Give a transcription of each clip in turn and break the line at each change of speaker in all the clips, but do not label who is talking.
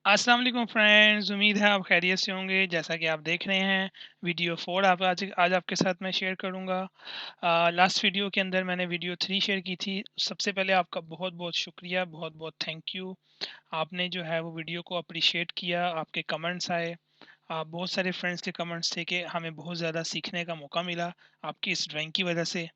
अस्सलाम वालेकुम फ्रेंड्स, उम्मीद है आप खैरियत से होंगे। जैसा कि आप देख रहे हैं वीडियो 4 आप आज आपके साथ मैं शेयर करूँगा। लास्ट वीडियो के अंदर मैंने वीडियो 3 शेयर की थी। सबसे पहले आपका बहुत-बहुत शुक्रिया, बहुत-बहुत थैंक यू। आपने जो है वो वीडियो को अप्रिशिएट किया, आपके कमेंट्स आए। बहुत सारे फ्रेंड्स के कमेंट्स थे कि हमें बहुत ज़्यादा सीखने का मौका मिला आपकी इस ड्राइंग की वजह से।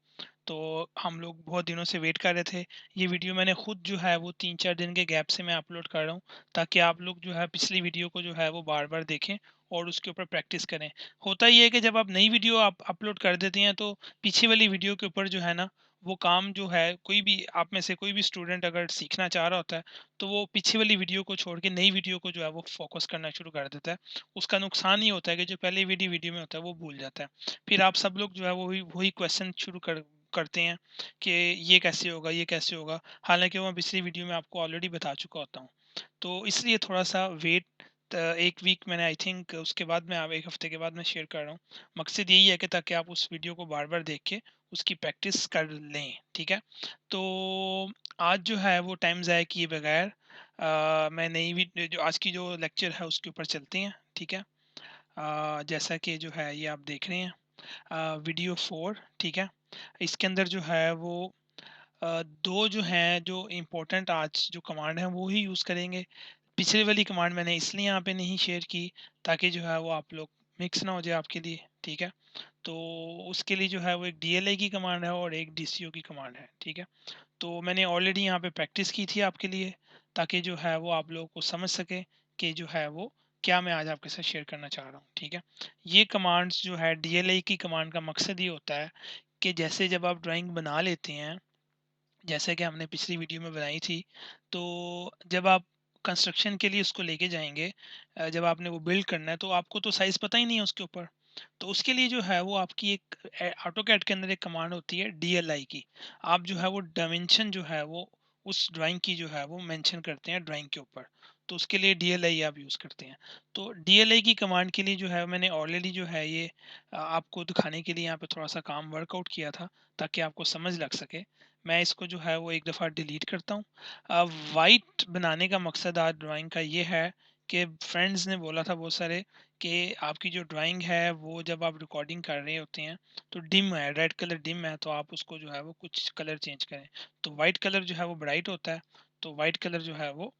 तो हम लोग बहुत दिनों से वेट कर रहे थे। ये वीडियो मैंने खुद जो है वो 3-4 दिन के गैप से मैं अपलोड कर रहा हूँ, ताकि आप लोग जो है पिछली वीडियो को जो है वो बार-बार देखें और उसके ऊपर प्रैक्टिस करें। होता ये है कि जब आप नई वीडियो आप अपलोड कर देते हैं, तो पीछे वाली वीडियो के ऊपर जो है ना, वो काम जो है कोई भी आप में से कोई भी स्टूडेंट अगर सीखना चाह रहा होता है, तो वो पीछे वाली वीडियो को छोड़ के नई वीडियो को जो है वो फ़ोकस करना शुरू कर देता है। उसका नुकसान ये होता है कि जो पहले वीडियो में होता है वो भूल जाता है। फिर आप सब लोग जो है वही वही क्वेश्चन शुरू करते हैं कि ये कैसे होगा, ये कैसे होगा? हालाँकि वो मैं पिछली वीडियो में आपको ऑलरेडी बता चुका होता हूँ। तो इसलिए थोड़ा-सा वेट 1 वीक मैंने आई थिंक उसके बाद मैं अब 1 हफ्ते के बाद मैं शेयर कर रहा हूँ। मकसद यही है कि ताकि आप उस वीडियो को बार-बार देख के उसकी प्रैक्टिस कर लें, ठीक है? तो आज जो है वो टाइम ज़ाया किए बगैर मैं नई वी जो आज की जो लेक्चर है उसके ऊपर चलते हैं, ठीक है? जैसा कि जो है ये आप देख रहे हैं वीडियो 4, ठीक है? इसके अंदर जो है वो 2 जो हैं जो इम्पोर्टेंट आज जो कमांड है वो ही यूज़ करेंगे। पिछली वाली कमांड मैंने इसलिए यहाँ पे नहीं शेयर की, ताकि जो है वो आप लोग मिक्स ना हो जाए आपके लिए, ठीक है? तो उसके लिए जो है वो एक डीएलआई की कमांड है और एक डीसीओ की कमांड है, ठीक है? तो मैंने ऑलरेडी यहाँ पे प्रैक्टिस की थी आपके लिए, ताकि जो है वो आप लोगों को समझ सके कि जो है वो क्या मैं आज आपके साथ शेयर करना चाह रहा हूँ, ठीक है? ये कमांड्स जो है डीएलआई की कमांड का मकसद ये होता है कि जैसे जब आप ड्राइंग बना लेते हैं, जैसे कि हमने पिछली वीडियो में बनाई थी, तो जब आप कंस्ट्रक्शन के लिए उसको लेके जाएँगे, जब आपने वो बिल्ड करना है, तो आपको तो साइज़ पता ही नहीं है उसके ऊपर। तो उसके लिए जो है वो आपकी एक ऑटोकैड के अंदर एक कमांड होती है डीएलआई की। आप जो है वो डायमेंशन जो है वो उस ड्राइंग की जो है वो मेंशन करते हैं ड्राइंग के ऊपर। तो उसके लिए डीएलआई आप यूज़ करते हैं। तो डीएलआई की कमांड के लिए जो है मैंने ऑलरेडी जो है ये आपको दिखाने के लिए यहाँ पे थोड़ा-सा काम वर्कआउट किया था, ताकि आपको समझ लग सके। मैं इसको जो है वो एक दफ़ा डिलीट करता हूँ। वाइट बनाने का मकसद आज ड्राइंग का ये है कि फ्रेंड्स ने बोला था बहुत सारे कि आपकी जो ड्राइंग है वो जब आप रिकॉर्डिंग कर रहे होते हैं तो डिम है, रेड कलर डिम है, तो आप उसको जो है वो कुछ कलर चेंज करें। तो वाइट कलर जो है वो ब्राइट होता है, तो वाइट कलर जो है वो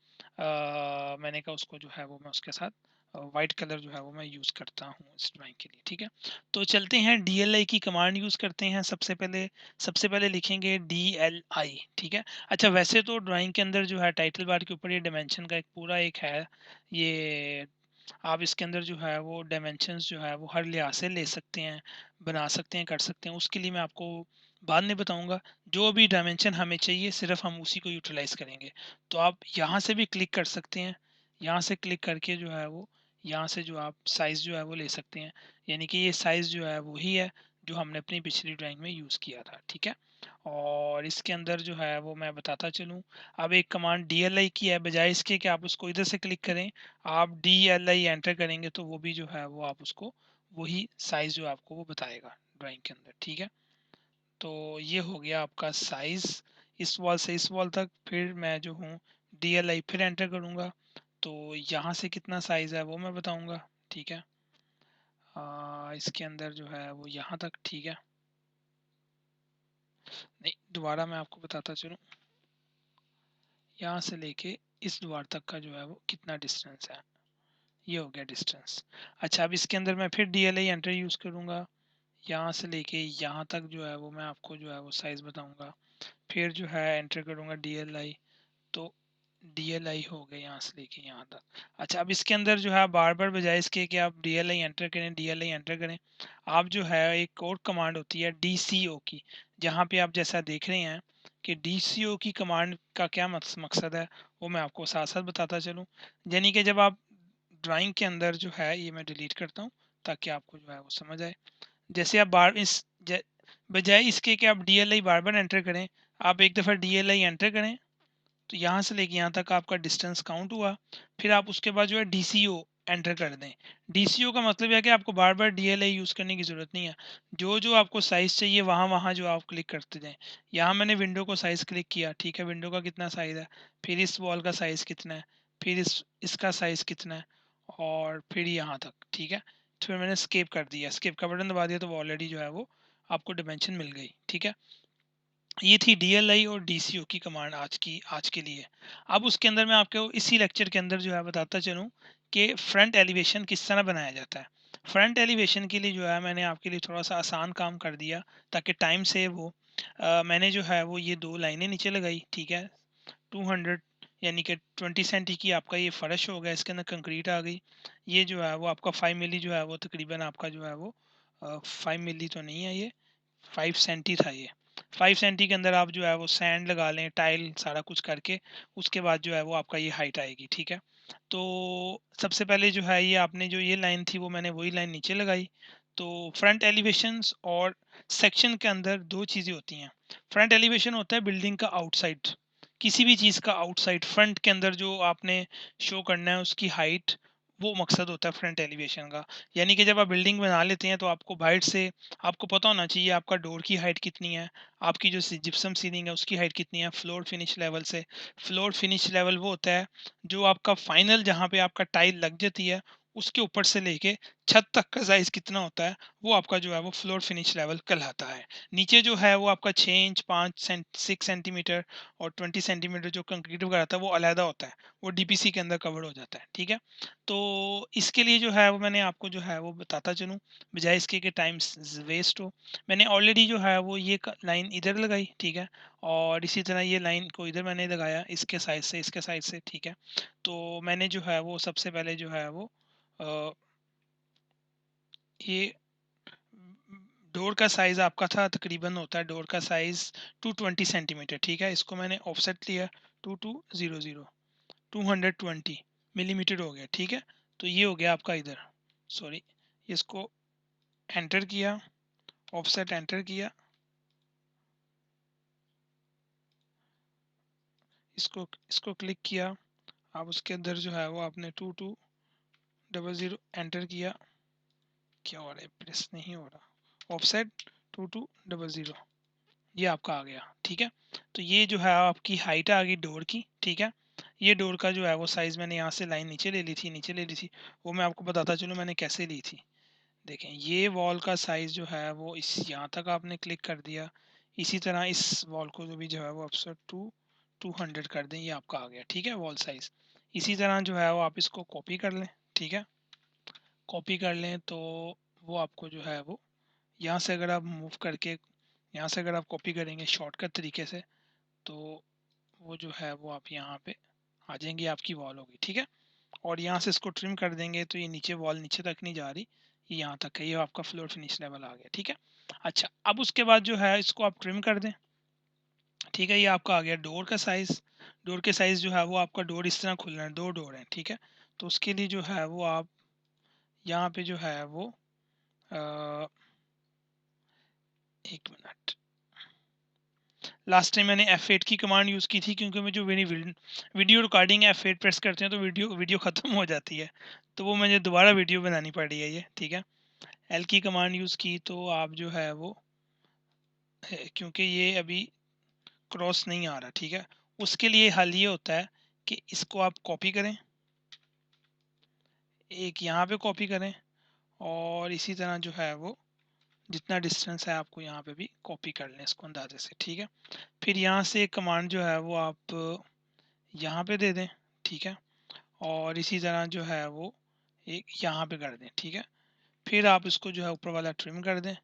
मैंने कहा उसको जो है वो मैं उसके साथ वाइट कलर जो है वो मैं यूज़ करता हूँ इस ड्राइंग के लिए, ठीक है? तो चलते हैं डीएलआई की कमांड यूज़ करते हैं। सबसे पहले लिखेंगे DLI, ठीक है? अच्छा, वैसे तो ड्राइंग के अंदर जो है टाइटल बार के ऊपर ये डायमेंशन का एक पूरा एक है, ये आप इसके अंदर जो है वो डायमेंशंस जो है वो हर लिहाज से ले सकते हैं, बना सकते हैं, कर सकते हैं। उसके लिए मैं आपको बाद में बताऊँगा। जो भी डायमेंशन हमें चाहिए सिर्फ़ हम उसी को यूटिलाइज़ करेंगे। तो आप यहाँ से भी क्लिक कर सकते हैं, यहाँ से क्लिक करके जो है वो यहाँ से जो आप साइज़ जो है वो ले सकते हैं। यानी कि ये साइज़ जो है वही है जो हमने अपनी पिछली ड्राइंग में यूज़ किया था, ठीक है? और इसके अंदर जो है वो मैं बताता चलूँ, अब एक कमांड डीएलआई की है, बजाय इसके कि आप उसको इधर से क्लिक करें, आप डीएलआई एंटर करेंगे तो वो भी जो है वो आप उसको वही साइज़ जो आपको वो बताएगा ड्राइंग के अंदर, ठीक है? तो ये हो गया आपका साइज़ इस वॉल से इस वॉल तक। फिर मैं जो हूँ डीएलआई फिर एंटर करूँगा, तो यहाँ से कितना साइज़ है वो मैं बताऊँगा, ठीक है? इसके अंदर जो है वो यहाँ तक, ठीक है? नहीं, दोबारा मैं आपको बताता चलूँ, यहाँ से लेके इस द्वार तक का जो है वो कितना डिस्टेंस है, ये हो गया डिस्टेंस। अच्छा, अब इसके अंदर मैं फिर डीएलआई एंटर यूज़ करूँगा, यहाँ से लेके यहाँ तक जो है वो मैं आपको जो है वो साइज़ बताऊँगा। फिर जो है एंटर करूँगा डीएलआई, तो डीएलआई हो गया यहाँ से लेके यहाँ तक। अच्छा, अब इसके अंदर जो है आप बार-बार बजाय इसके कि आप डीएलआई एंटर करें, डीएलआई एंटर करें, आप जो है एक और कमांड होती है डीसीओ की, जहाँ पे आप जैसा देख रहे हैं कि डीसीओ की कमांड का क्या मकसद है, वो मैं आपको साथ-साथ बताता चलूँ। यानी कि जब आप ड्राइंग के अंदर जो है ये मैं डिलीट करता हूँ, ताकि आपको जो है वो समझ आए। जैसे आप बार इस ज बजाय इसके कि आप डीएलआई बार-बार एंटर करें, आप एक दफ़ा डीएलआई एंटर करें, तो यहाँ से लेके यहाँ तक आपका डिस्टेंस काउंट हुआ। फिर आप उसके बाद जो है डीसीओ एंटर कर दें। डीसीओ का मतलब है कि आपको बार-बार डीएलआई यूज़ करने की ज़रूरत नहीं है। जो-जो आपको साइज़ चाहिए वहाँ-वहाँ जो आप क्लिक करते जाएँ। यहाँ मैंने विंडो को साइज़ क्लिक किया, ठीक है, विंडो का कितना साइज़ है, फिर इस वॉल का साइज़ कितना है, फिर इसका साइज़ कितना है और फिर यहाँ तक, ठीक है। तो फिर मैंने स्केप कर दिया, स्केप का बटन दबा दिया तो वो ऑलरेडी जो है वो आपको डिमेंशन मिल गई, ठीक है। ये थी DLI और DCO की कमांड आज के लिए। अब उसके अंदर मैं आपको इसी लेक्चर के अंदर जो है बताता चलूँ कि फ्रंट एलिवेशन किस तरह बनाया जाता है। फ्रंट एलिवेशन के लिए जो है मैंने आपके लिए थोड़ा सा आसान काम कर दिया ताकि टाइम सेव हो। मैंने जो है वो ये 2 लाइनें नीचे लगाई, ठीक है। 200 यानी कि 20 सेंटी की आपका ये फर्श हो गया, इसके अंदर कंक्रीट आ गई। ये जो है वो आपका 5 मिली जो है वो तकरीबन आपका जो है वो 5 मिली तो नहीं है, ये 5 सेंटी था ये। 5 सेंटी के अंदर आप जो है वो सैंड लगा लें, टाइल सारा कुछ करके, उसके बाद जो है वो आपका ये हाइट आएगी, ठीक है। तो सबसे पहले जो है ये आपने जो ये लाइन थी वो मैंने वही लाइन नीचे लगाई। तो फ्रंट एलिवेशंस और सेक्शन के अंदर 2 चीज़ें होती हैं। फ्रंट एलिवेशन होता है बिल्डिंग का आउटसाइड, किसी भी चीज़ का आउटसाइड फ्रंट के अंदर जो आपने शो करना है उसकी हाइट, वो मकसद होता है फ्रंट एलिवेशन का। यानी कि जब आप बिल्डिंग बना लेते हैं तो आपको बाहर से आपको पता होना चाहिए आपका डोर की हाइट कितनी है, आपकी जो जिप्सम सीलिंग है उसकी हाइट कितनी है फ्लोर फिनिश लेवल से। फ्लोर फिनिश लेवल वो होता है जो आपका फाइनल जहाँ पे आपका टाइल लग जाती है उसके ऊपर से लेके छत तक का साइज कितना होता है, वो आपका जो है वो फ्लोर फिनिश लेवल कहलाता है। नीचे जो है वो आपका 6 इंच 6 सेंटीमीटर और 20 सेंटीमीटर जो कंक्रीट वगैरह आता है वो अलहदा होता है, वो DPC के अंदर कवर हो जाता है, ठीक है। तो इसके लिए जो है वो मैंने आपको जो है वो बताता चलूँ, बजाय इसके कि टाइम वेस्ट हो। मैंने ऑलरेडी जो है वो ये लाइन इधर लगाई, ठीक है। और इसी तरह ये लाइन को इधर मैंने लगाया इसके साइड से इसके साइड से, ठीक है। तो मैंने जो है वो सबसे पहले जो है वो अ, ये डोर का साइज़ आपका था तकरीबन होता है डोर का साइज़ 220 सेंटीमीटर, ठीक है। इसको मैंने ऑफसेट लिया 2200 220 मिलीमीटर हो गया, ठीक है। तो ये हो गया आपका इधर, सॉरी, इसको एंटर किया, ऑफसेट एंटर किया, इसको इसको क्लिक किया। अब उसके अंदर जो है वो आपने 2200 एंटर किया। क्या हो रहा है, प्रेस नहीं हो रहा। ऑफसेट 2200 ये आपका आ गया, ठीक है। तो ये जो है आपकी हाइट आ गई डोर की, ठीक है। ये डोर का जो है वो साइज़ मैंने यहाँ से लाइन नीचे ले ली थी, नीचे ले ली थी। वो मैं आपको बताता चलूँ मैंने कैसे ली थी। देखें ये वॉल का साइज़ जो है वो इस यहाँ तक आपने क्लिक कर दिया। इसी तरह इस वॉल को जो भी जो है वो ऑफसेट 200 कर दें, ये आपका आ गया, ठीक है, वॉल साइज़। इसी तरह जो है वो आप इसको कॉपी कर लें, ठीक है। कॉपी कर लें तो वो आपको जो है वो यहाँ से अगर आप मूव करके यहाँ से अगर आप कॉपी करेंगे शॉर्टकट तरीके से तो वो जो है वो आप यहाँ पे आ जाएंगी, आपकी वॉल होगी, ठीक है। और यहाँ से इसको ट्रिम कर देंगे तो ये नीचे वॉल नीचे तक नहीं जा रही, ये यहाँ तक है, ये आपका फ्लोर फिनिश लेवल आ गया, ठीक है। अच्छा, अब उसके बाद जो है इसको आप ट्रिम कर दें, ठीक है। ये आपका आ गया डोर का साइज़। डोर के साइज़ जो है वो आपका डोर इस तरह खुलना है, 2 डोर हैं, ठीक है। तो उसके लिए जो है वो आप यहाँ पे जो है वो अ, 1 मिनट, लास्ट टाइम मैंने F8 की कमांड यूज़ की थी क्योंकि मैं जो मेरी वीडियो रिकॉर्डिंग है F8 प्रेस करते हैं तो वीडियो वीडियो ख़त्म हो जाती है, तो वो मुझे दोबारा वीडियो बनानी पड़ रही है ये, ठीक है। L की कमांड यूज़ की तो आप जो है वो क्योंकि ये अभी क्रॉस नहीं आ रहा, ठीक है। उसके लिए हल ये होता है कि इसको आप कॉपी करें, एक यहाँ पे कॉपी करें और इसी तरह जो है वो जितना डिस्टेंस है आपको यहाँ पे भी कॉपी कर लें इसको अंदाजे से, ठीक है। फिर यहाँ से एक कमांड जो है वो आप यहाँ पे दे दें, ठीक है। और इसी तरह जो है वो एक यहाँ पे कर दें, ठीक है। फिर आप इसको जो है ऊपर वाला ट्रिम कर दें,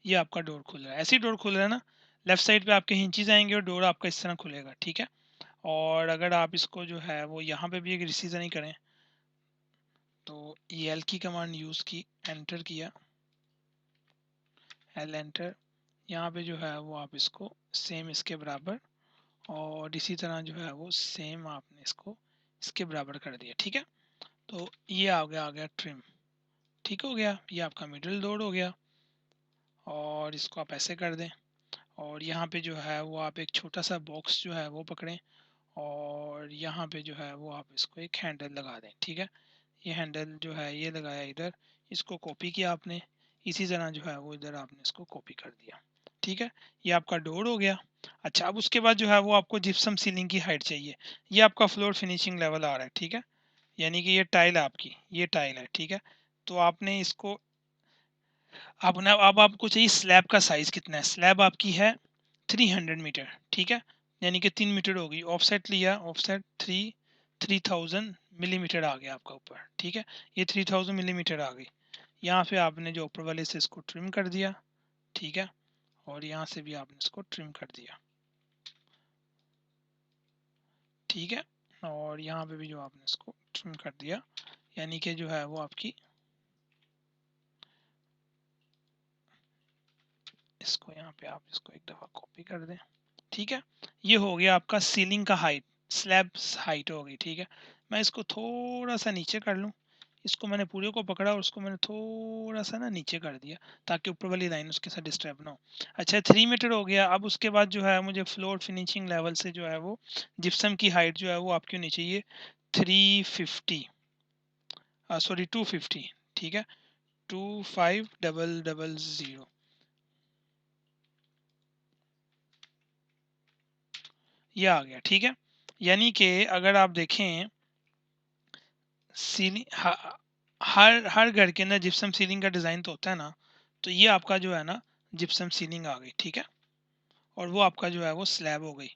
ये आपका डोर खुल रहा है। ऐसे ही डोर खुल रहा है ना, लेफ़्ट साइड पे आपके हिंचेस आएंगे और डोर आपका इस तरह खुलेगा, ठीक है। और अगर आप इसको जो है वो यहाँ पे भी एक रिसीजन ही करें तो ये एल की कमांड यूज़ की, एंटर किया, एल एंटर। यहाँ पे जो है वो आप इसको सेम इसके बराबर और इसी तरह जो है वो सेम आपने इसको इसके बराबर कर दिया, ठीक है। तो ये आ गया ट्रिम, ठीक हो गया। ये आपका मिडिल डोर हो गया और इसको आप ऐसे कर दें और यहाँ पे जो है वो आप एक छोटा सा बॉक्स जो है वो पकड़ें और यहाँ पे जो है वो आप इसको एक हैंडल लगा दें, ठीक है। ये हैंडल जो है ये लगाया इधर, इसको कॉपी किया आपने, इसी तरह जो है वो इधर आपने इसको कॉपी कर दिया, ठीक है। ये आपका डोर हो गया। अच्छा, अब उसके बाद जो है वो आपको जिप्सम सीलिंग की हाइट चाहिए, ये आपका फ्लोर फिनिशिंग लेवल आ रहा है, ठीक है। यानी कि ये टाइल है आपकी, ये टाइल है, ठीक है। तो आपने इसको आपने अब आपको चाहिए स्लैब का साइज़ कितना है। स्लैब आपकी है 300 मीटर, ठीक है, यानी कि 3 मीटर होगी। ऑफसेट लिया, ऑफसेट 3000 मिलीमीटर आ गया आपका ऊपर, ठीक है। ये 3000 मिलीमीटर आ गई। यहाँ पे आपने जो ऊपर वाले से इसको ट्रिम कर दिया, ठीक है, और यहाँ से भी आपने इसको ट्रिम कर दिया, ठीक है, और यहाँ पे भी जो आपने इसको ट्रिम कर दिया, यानी कि जो है वो आपकी, इसको यहाँ पे आप इसको एक दफ़ा कॉपी कर दें, ठीक है। ये हो गया आपका सीलिंग का हाइट, स्लैब हाइट हो गई, ठीक है। मैं इसको थोड़ा सा नीचे कर लूँ, इसको मैंने पूरे को पकड़ा और उसको मैंने थोड़ा सा ना नीचे कर दिया, ताकि ऊपर वाली लाइन उसके साथ डिस्टर्ब ना हो। अच्छा, 3 मीटर हो गया। अब उसके बाद जो है मुझे फ्लोर फिनिशिंग लेवल से जो है वो जिप्सम की हाइट जो है वो आपकी होनी चाहिए 350, सॉरी 250, ठीक है, 25000, ये आ गया, ठीक है। यानी कि अगर आप देखें सीलिंग, हर हर घर के अंदर जिप्सम सीलिंग का डिज़ाइन तो होता है ना, तो ये आपका जो है ना जिप्सम सीलिंग आ गई, ठीक है, और वो आपका जो है वो स्लैब हो गई।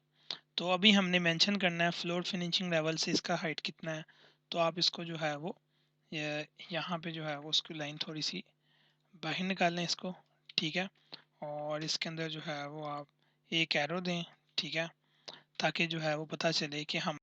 तो अभी हमने मेंशन करना है फ्लोर फिनिशिंग लेवल से इसका हाइट कितना है। तो आप इसको जो है वो यहाँ पे जो है वो उसकी लाइन थोड़ी सी बाहर निकाल लें इसको, ठीक है, और इसके अंदर जो है वो आप एक एरो दें, ठीक है, ताकि जो है वो पता चले कि हम